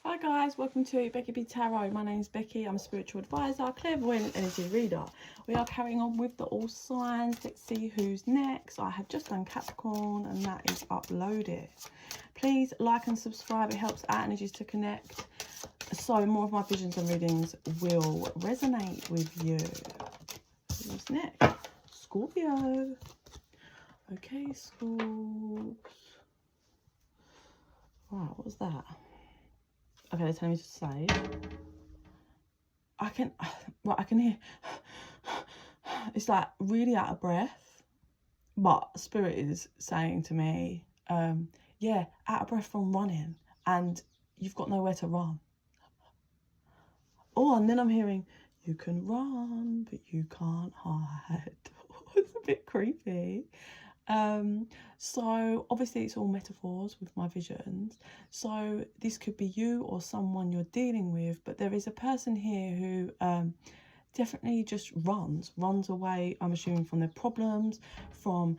Hi guys, welcome to Bekibtarot. My name is Becky. I'm a spiritual advisor, clairvoyant energy reader. We are carrying on with the all signs. Let's see who's next. I have just done Capricorn and that is uploaded. Please like and subscribe. It helps our energies to connect, so more of my visions and readings will resonate with you. Who's next? Scorpio. Okay, Scorps. Wow, what was that? Okay, they're telling me to say. I can hear. It's like really out of breath. But Spirit is saying to me, yeah, out of breath from running. And you've got nowhere to run. Oh, and then I'm hearing, you can run, but you can't hide. It's a bit creepy. So obviously it's all metaphors with my visions, so this could be you or someone you're dealing with, but there is a person here who definitely just runs away, I'm assuming, from their problems, from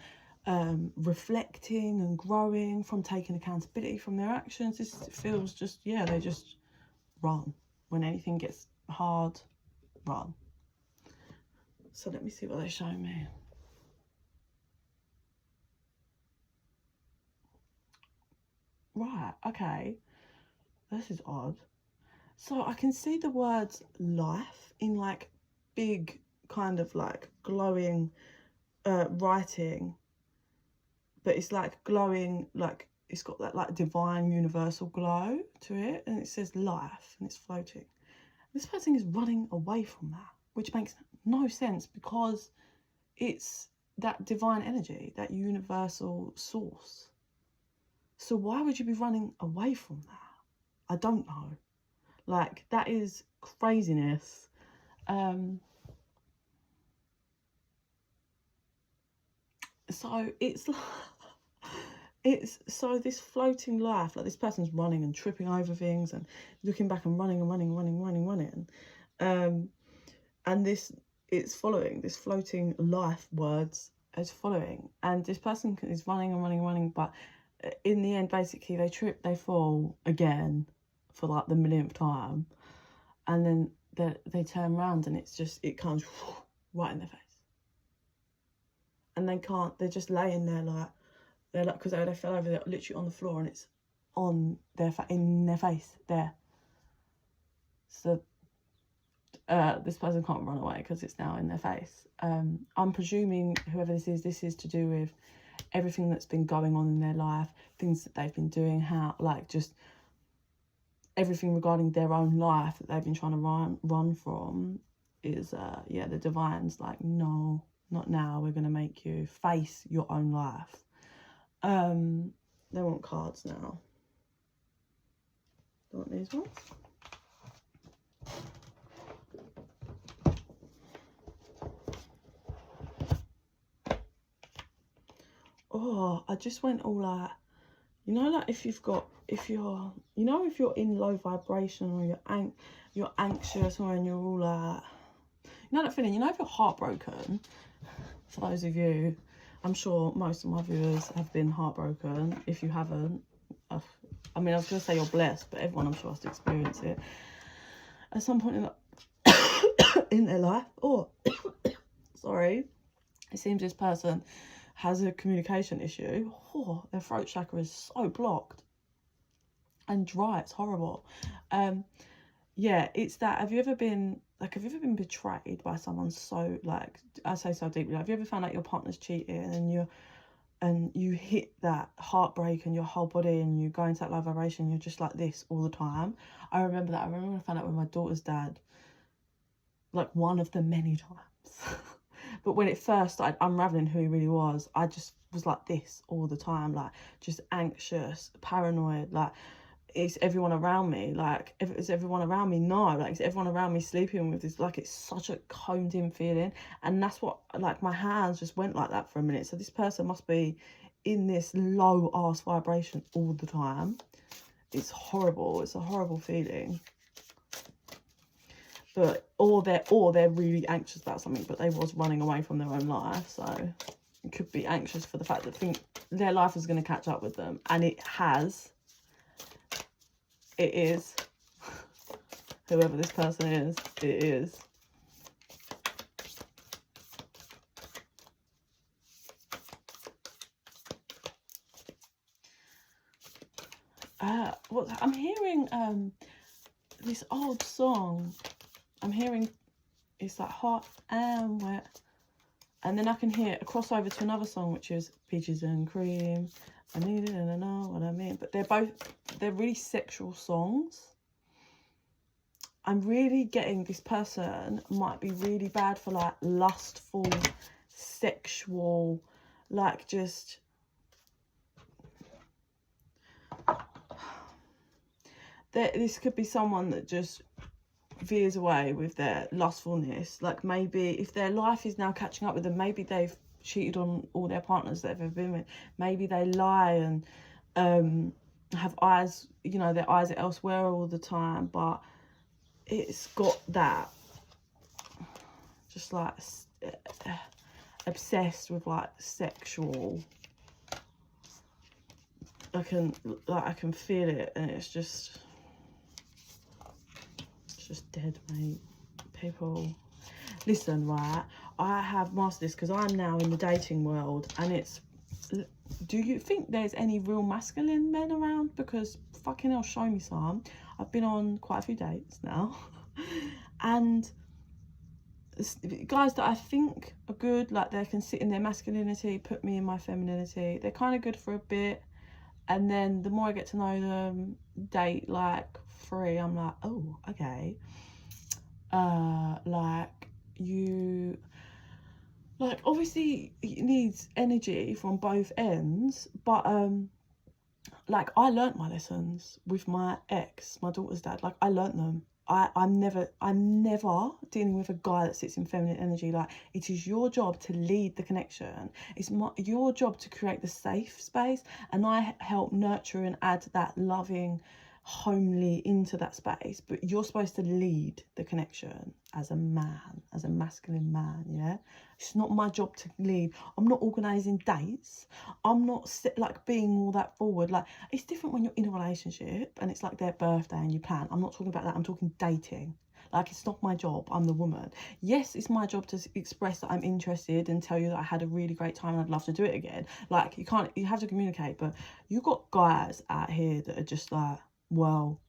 reflecting and growing, from taking accountability from their actions. This feels just, yeah, they just run when anything gets hard. Run. So let me see what they show me. Right, okay, this is odd. So I can see the words life in like big kind of like glowing writing, but it's like glowing, like it's got that like divine universal glow to it, and it says life and it's floating. This person is running away from that, which makes no sense because it's that divine energy, that universal source. So why would you be running away from that? I don't know. Like, that is craziness. So it's so this floating life, like this person's running and tripping over things and looking back and running. And this, it's following, this floating life words is following, and this person is running, but in the end, basically, they trip, they fall again for like the millionth time, and then they turn around and it's just, it comes right in their face, and they can't, they're just laying there like, they're like, because they fell over, they're literally on the floor and it's on their in their face there. So this person can't run away because it's now in their face. I'm presuming whoever this is to do with everything that's been going on in their life, things that they've been doing, how, like, just everything regarding their own life that they've been trying to run from is, yeah, the divine's like, no, not now, we're going to make you face your own life. They want cards now. They want these ones. Oh, I just went all like, you know, like if you're in low vibration, or you're anxious, or and you're all like, you know that feeling, you know, if you're heartbroken. For those of you, I'm sure most of my viewers have been heartbroken. If you haven't, I mean, I was going to say you're blessed, but everyone, I'm sure, has to experience it at some point in their life. Or, sorry, it seems this person has a communication issue. Oh, their throat chakra is so blocked and dry, it's horrible. Yeah, it's that. Have you ever been betrayed by someone so, like, I say so deeply, like, have you ever found out your partner's cheating and you hit that heartbreak and your whole body and you go into that low vibration, you're just like this all the time? I remember that. I remember when I found out with my daughter's dad, like one of the many times. But when it first started unraveling who he really was, I just was like this all the time, like just anxious, paranoid, like, is everyone around me? Like, if it's everyone around me, no, like, is everyone around me sleeping with this? Like, it's such a combed in feeling, and that's what, like, my hands just went like that for a minute. So this person must be in this low ass vibration all the time. It's horrible. It's a horrible feeling. But or they're really anxious about something, but they was running away from their own life, so it could be anxious for the fact that their life is going to catch up with them, and it has. It is whoever this person is, it is. I'm hearing this old song. I'm hearing it's like hot and wet, and then I can hear a crossover to another song which is peaches and cream. I need it and I know what I mean. But they're really sexual songs. I'm really getting this person might be really bad for like lustful, sexual, like just this could be someone that just veers away with their lustfulness. Like maybe if their life is now catching up with them, maybe they've cheated on all their partners that they've ever been with. Maybe they lie and have eyes, you know, their eyes are elsewhere all the time, but it's got that just like obsessed with like sexual. I can feel it, and it's just dead, mate. People, listen, right? I have mastered this because I'm now in the dating world, and it's, do you think there's any real masculine men around? Because fucking hell, show me some. I've been on quite a few dates now and guys that I think are good, like they can sit in their masculinity, put me in my femininity. They're kind of good for a bit, and then the more I get to know them, date like 3, I'm like, oh, okay. Like you, like obviously it needs energy from both ends, but like I learnt my lessons with my ex, my daughter's dad. Like I learnt them. I'm never dealing with a guy that sits in feminine energy. Like it is your job to lead the connection. It's your job to create the safe space, and I help nurture and add that loving, homely into that space. But you're supposed to lead the connection as a man, as a masculine man. Yeah, it's not my job to lead. I'm not organising dates. I'm not like being all that forward. Like it's different when you're in a relationship and it's like their birthday and you plan. I'm not talking about that. I'm talking dating. Like it's not my job. I'm the woman. Yes, it's my job to express that I'm interested and tell you that I had a really great time and I'd love to do it again. Like you have to communicate. But you got guys out here that are just like, well,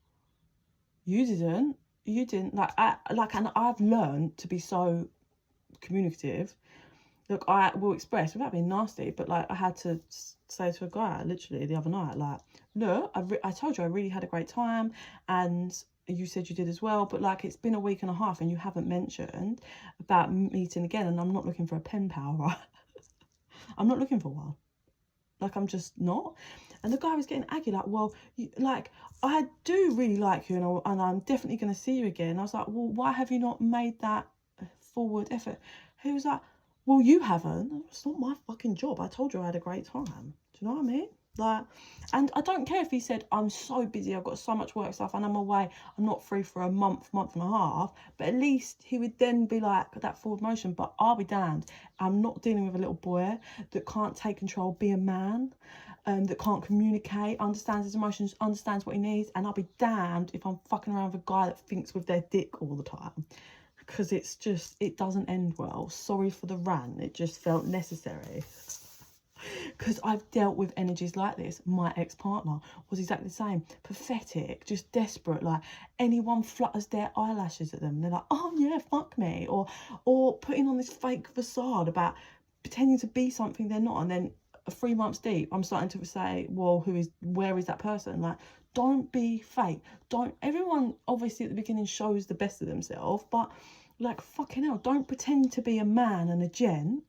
you didn't and I've learned to be so communicative. Look, I will express without being nasty, but like I had to say to a guy literally the other night, like, look, I told you I really had a great time, and you said you did as well, but like it's been a week and a half and you haven't mentioned about meeting again, and I'm not looking for a pen pal, right? I'm not looking for one. Like I'm just not. And the guy was getting aggy, like, well, like I do really like you, and I'm definitely going to see you again. I was like, well, why have you not made that forward effort? He was like, well, you haven't. It's not my fucking job. I told you I had a great time. Do you know what I mean? Like, and I don't care if he said, I'm so busy, I've got so much work stuff and I'm away, I'm not free for a month and a half, but at least he would then be like that forward motion. But I'll be damned, I'm not dealing with a little boy that can't take control, be a man, that can't communicate, understands his emotions, understands what he needs, and I'll be damned if I'm fucking around with a guy that thinks with their dick all the time, because it's just, it doesn't end well. Sorry for the rant, it just felt necessary. Because I've dealt with energies like this. My ex-partner was exactly the same. Pathetic, just desperate. Like anyone flutters their eyelashes at them, they're like, oh yeah, fuck me. Or putting on this fake facade about pretending to be something they're not. And then 3 months deep, I'm starting to say, well, where is that person? Like, don't be fake. Everyone obviously at the beginning shows the best of themselves, but like fucking hell, don't pretend to be a man and a gent,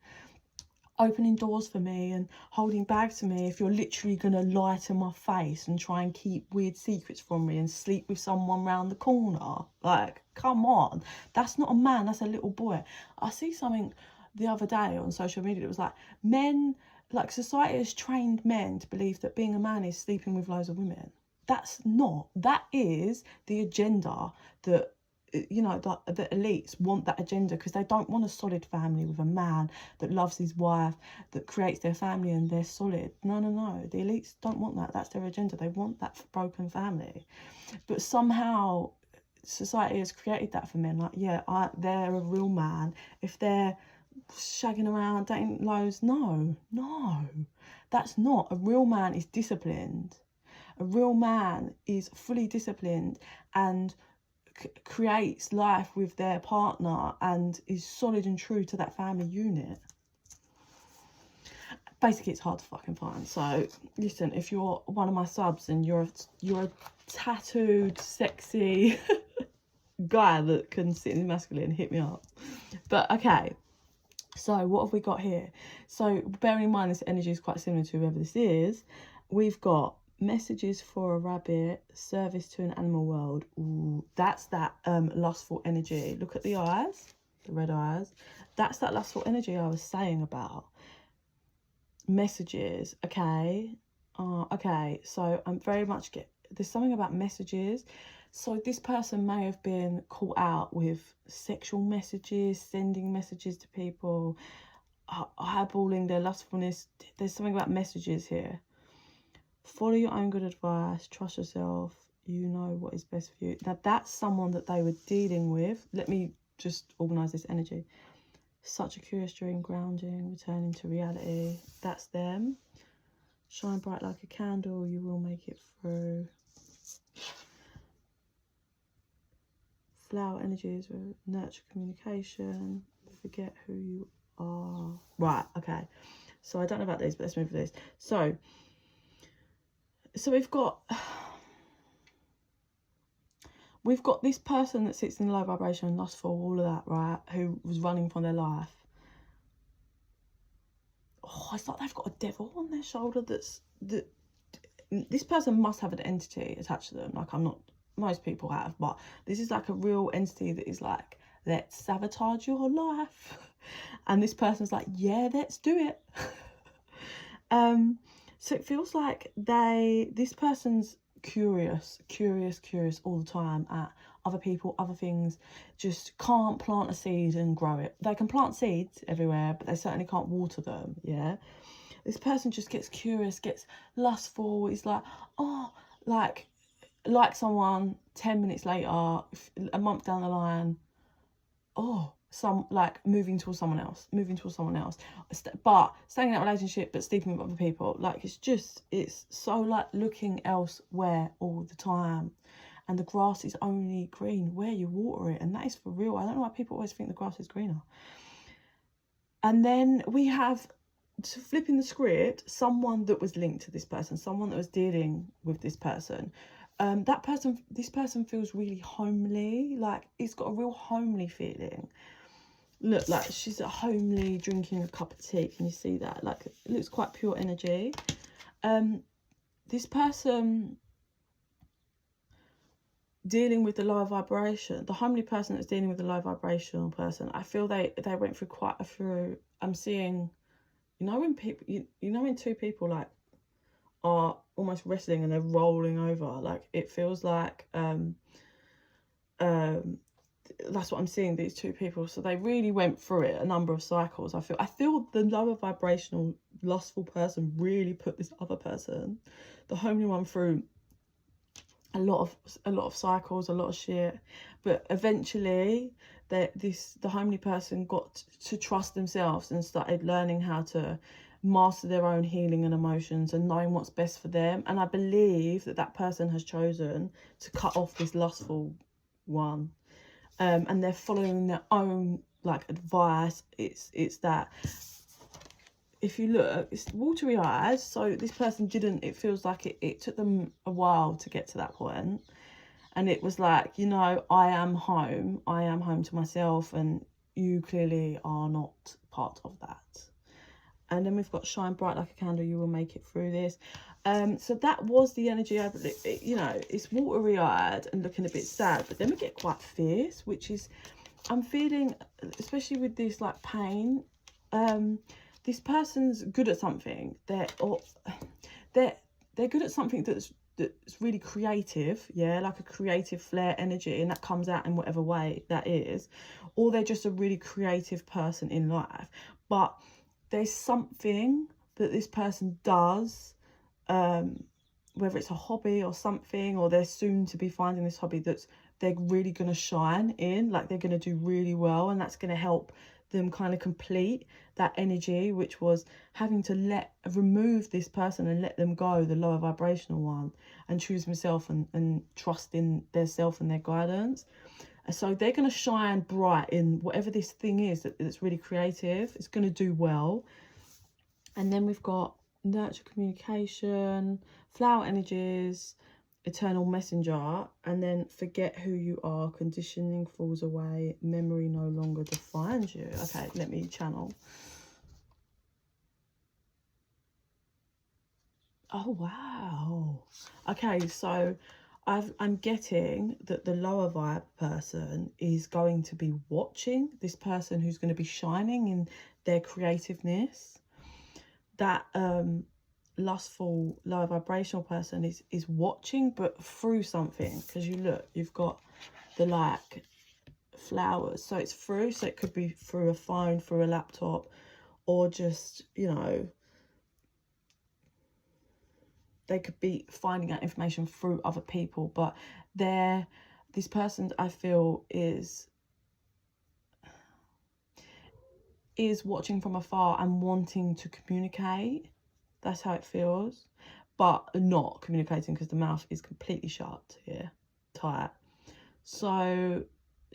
opening doors for me and holding bags for me, if you're literally gonna lie to my face and try and keep weird secrets from me and sleep with someone round the corner. Like, come on, that's not a man, that's a little boy. I see something the other day on social media that was like, men, like society has trained men to believe that being a man is sleeping with loads of women. That's not. That is the agenda that, you know, the elites want, that agenda, because they don't want a solid family with a man that loves his wife, that creates their family and they're solid. No, the elites don't want that. That's their agenda. They want that broken family. But somehow society has created that for men. Like, yeah, they're a real man. If they're shagging around, dating loads, no, that's not. A real man is disciplined. A real man is fully disciplined and creates life with their partner and is solid and true to that family unit. Basically, it's hard to fucking find. So listen, if you're one of my subs and you're a tattooed, sexy guy that can sit in the masculine, hit me up. But okay, so what have we got here? So bearing in mind this energy is quite similar to whoever this is, we've got messages for a rabbit, service to an animal world. Ooh, that's that lustful energy. Look at the eyes, the red eyes. That's that lustful energy I was saying about. Messages, okay. Okay, so I'm very much there's something about messages. So this person may have been caught out with sexual messages, sending messages to people, eyeballing their lustfulness. There's something about messages here. Follow your own good advice, trust yourself, you know what is best for you. Now that's someone that they were dealing with. Let me just organise this energy. Such a curious dream, grounding, returning to reality. That's them. Shine bright like a candle, you will make it through. Flower energies, nurture communication, forget who you are. Right, okay. So I don't know about these, but let's move to this. So we've got this person that sits in low vibration, lustful, all of that, right? Who was running from their life. Oh, it's like they've got a devil on their shoulder this person must have an entity attached to them. Like, most people have, but this is like a real entity that is like, let's sabotage your life. And this person's like, yeah, let's do it. So it feels like this person's curious all the time at other people, other things, just can't plant a seed and grow it. They can plant seeds everywhere, but they certainly can't water them. Yeah, this person just gets curious, gets lustful. It's like, oh, like someone 10 minutes later, a month down the line, oh, moving towards someone else, but staying in that relationship but sleeping with other people. Like, it's so like looking elsewhere all the time, and the grass is only green where you water it, and that is for real. I don't know why people always think the grass is greener. And then we have, flipping the script, someone that was linked to this person, someone that was dealing with this person. This person feels really homely. Like, it's got a real homely feeling. Look, like she's at homely, drinking a cup of tea. Can you see that? Like, it looks quite pure energy. This person dealing with the lower vibration, the homely person that's dealing with the low vibrational person, I feel they went through quite a few. I'm seeing, you know, when people, you know, when two people like are almost wrestling and they're rolling over, like, it feels like that's what I'm seeing, these two people. So they really went through it a number of cycles. I feel the lower vibrational lustful person really put this other person, the homely one, through a lot of cycles, a lot of shit. But eventually the homely person got to trust themselves and started learning how to master their own healing and emotions and knowing what's best for them. And I believe that person has chosen to cut off this lustful one. And they're following their own like advice. It's that, if you look, it's watery eyes. So this person didn't, it feels like it took them a while to get to that point. And it was like, you know, I am home to myself, and you clearly are not part of that. And then we've got shine bright like a candle, you will make it through this. So that was the energy. You know, it's watery eyed and looking a bit sad, but then we get quite fierce, which is, I'm feeling, especially with this like pain, this person's good at something. They're good at something that's really creative, yeah, like a creative flair energy, and that comes out in whatever way that is. Or they're just a really creative person in life, but there's something that this person does, whether it's a hobby or something, or they're soon to be finding this hobby that's they're really going to shine in, like they're going to do really well, and that's going to help them kind of complete that energy, which was having to remove this person and let them go, the lower vibrational one, and choose themselves and trust in their self and their guidance. And so they're going to shine bright in whatever this thing is that's really creative. It's going to do well. And then we've got nurture communication, flower energies, eternal messenger, and then forget who you are, conditioning falls away, memory no longer defines you. Okay, let me channel. Oh, wow. Okay, so I'm getting that the lower vibe person is going to be watching this person who's going to be shining in their creativeness. That lustful lower vibrational person is watching, but through something, because you've got the like flowers, so it's through, so it could be through a phone, through a laptop, or just, you know, they could be finding out information through other people. But this person, I feel, is watching from afar and wanting to communicate. That's how it feels, but not communicating because the mouth is completely shut here, tight. So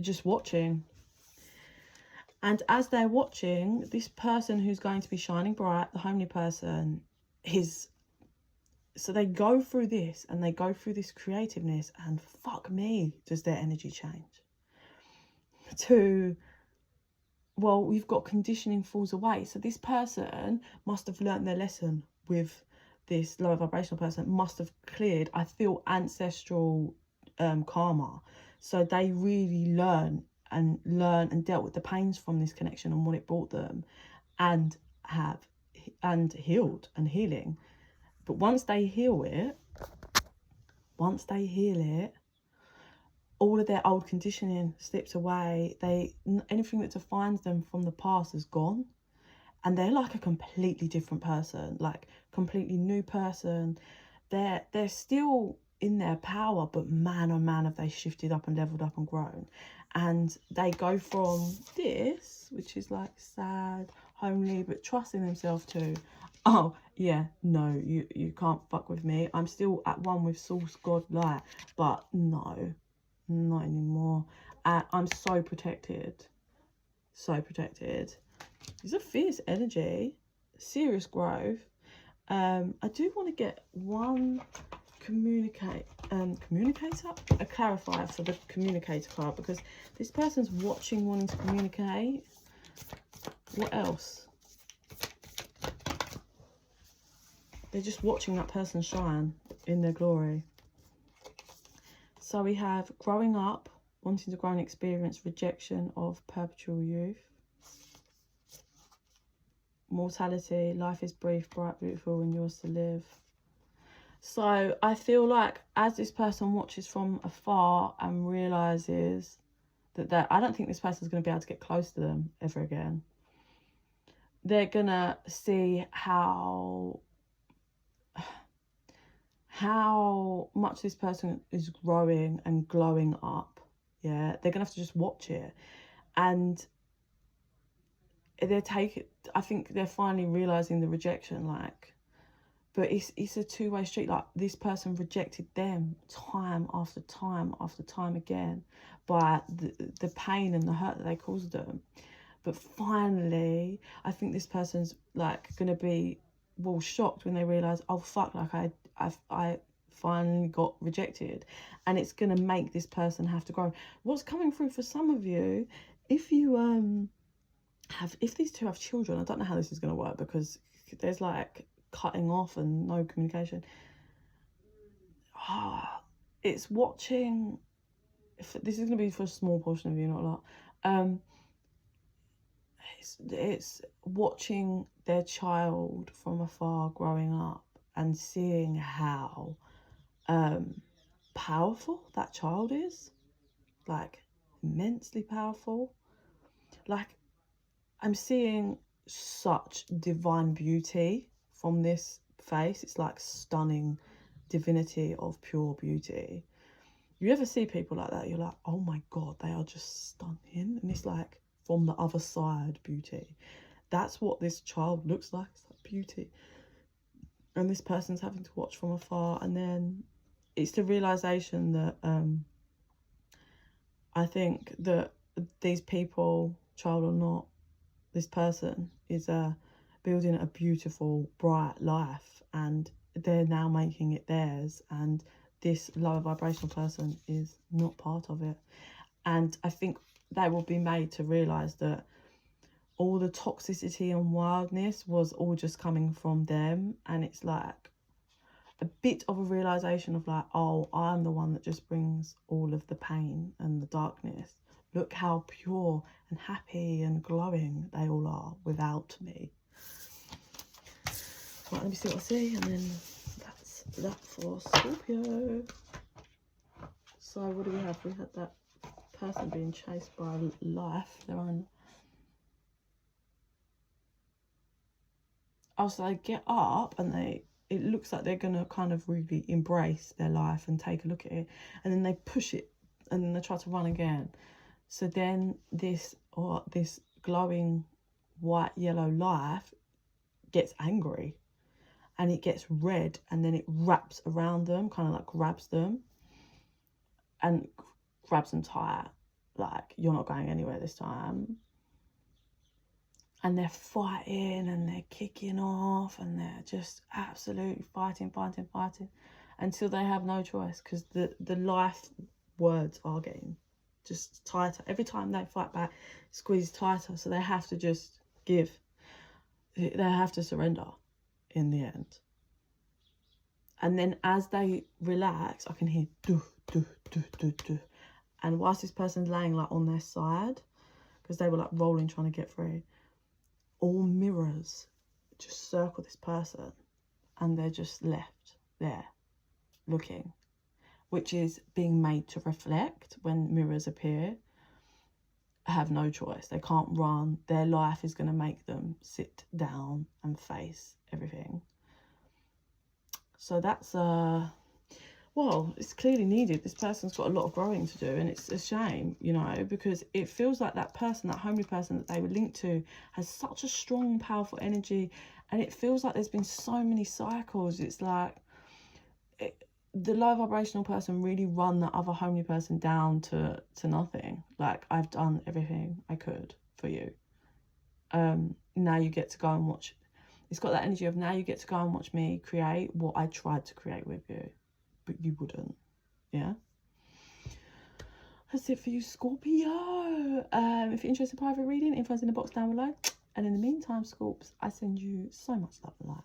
just watching. And as they're watching, this person who's going to be shining bright, the homely person, so they go through this and they go through this creativeness, and fuck me, does their energy change. Well, we've got conditioning falls away. So this person must have learned their lesson with this lower vibrational person, must have cleared, I feel, ancestral karma. So they really learn and dealt with the pains from this connection and what it brought them, and healed and healing. But once they heal it, all of their old conditioning slips away. Anything that defines them from the past is gone, and they're like a completely different person, like completely new person. They're still in their power, but man, oh man, have they shifted up and leveled up and grown. And they go from this, which is like sad, homely, but trusting themselves to, oh yeah, no, you can't fuck with me. I'm still at one with source, God, light, but no, not anymore. I'm so protected, so protected. It's a fierce energy, serious growth. I do want to get one communicator, a clarifier for the communicator card, because this person's watching, wanting to communicate. What else? They're just watching that person shine in their glory. So we have growing up, wanting to grow and experience rejection of perpetual youth. Mortality, life is brief, bright, beautiful, and yours to live. So I feel like as this person watches from afar and realises that I don't think this person's going to be able to get close to them ever again. They're going to see how much this person is growing and glowing up. Yeah, they're going to have to just watch it. And I think they're finally realising the rejection, like, but it's a two-way street. Like, this person rejected them time after time after time again by the pain and the hurt that they caused them. But finally, I think this person's like gonna be, well, shocked when they realise, oh fuck, like I finally got rejected, and it's gonna make this person have to grow. What's coming through for some of you, if you if these two have children, I don't know how this is gonna work, because there's like cutting off and no communication. It's watching, this is going to be for a small portion of you, not a lot. It's watching their child from afar growing up and seeing how powerful that child is, like immensely powerful. Like, I'm seeing such divine beauty from this face. It's like stunning divinity of pure beauty. You ever see people like that? You're like, oh my God, they are just stunning. And it's like from the other side beauty. That's what this child looks like. It's like beauty. And this person's having to watch from afar. And then it's the realization that I think that these people, child or not, this person is building a beautiful, bright life, and they're now making it theirs, and this lower vibrational person is not part of it. And I think they will be made to realise that all the toxicity and wildness was all just coming from them, and it's like a bit of a realisation of like, oh, I'm the one that just brings all of the pain and the darkness. Look how pure and happy and glowing they all are without me. Right, let me see what I see, and then that's that for Scorpio. So what do we have? We had that person being chased by life, their own. Oh, so they get up and it looks like they're going to kind of really embrace their life and take a look at it. And then they push it and then they try to run again. So then this glowing white, yellow life gets angry and it gets red, and then it wraps around them, kind of like grabs them and grabs them tight. Like, you're not going anywhere this time. And they're fighting and they're kicking off and they're just absolutely fighting until they have no choice, because the life words are getting just tighter. Every time they fight back, squeeze tighter. So they have to just give. They have to surrender in the end. And then as they relax, I can hear do, do, do, do, do. And whilst this person's laying like on their side, because they were like rolling trying to get free, all mirrors just circle this person and they're just left there looking, which is being made to reflect when mirrors appear. Have no choice. They can't run. Their life is going to make them sit down and face everything. So that's well, it's clearly needed. This person's got a lot of growing to do, and it's a shame, you know, because it feels like that person, that homely person that they were linked to, has such a strong, powerful energy, and it feels like there's been so many cycles. It's like the low vibrational person really run the other homely person down to nothing. Like, I've done everything I could for you. Now you get to go and watch. It's got that energy of now you get to go and watch me create what I tried to create with you, but you wouldn't. Yeah, that's it for you, Scorpio. If you're interested in private reading, info's in the box down below. And in the meantime, Scorps, I send you so much love and light.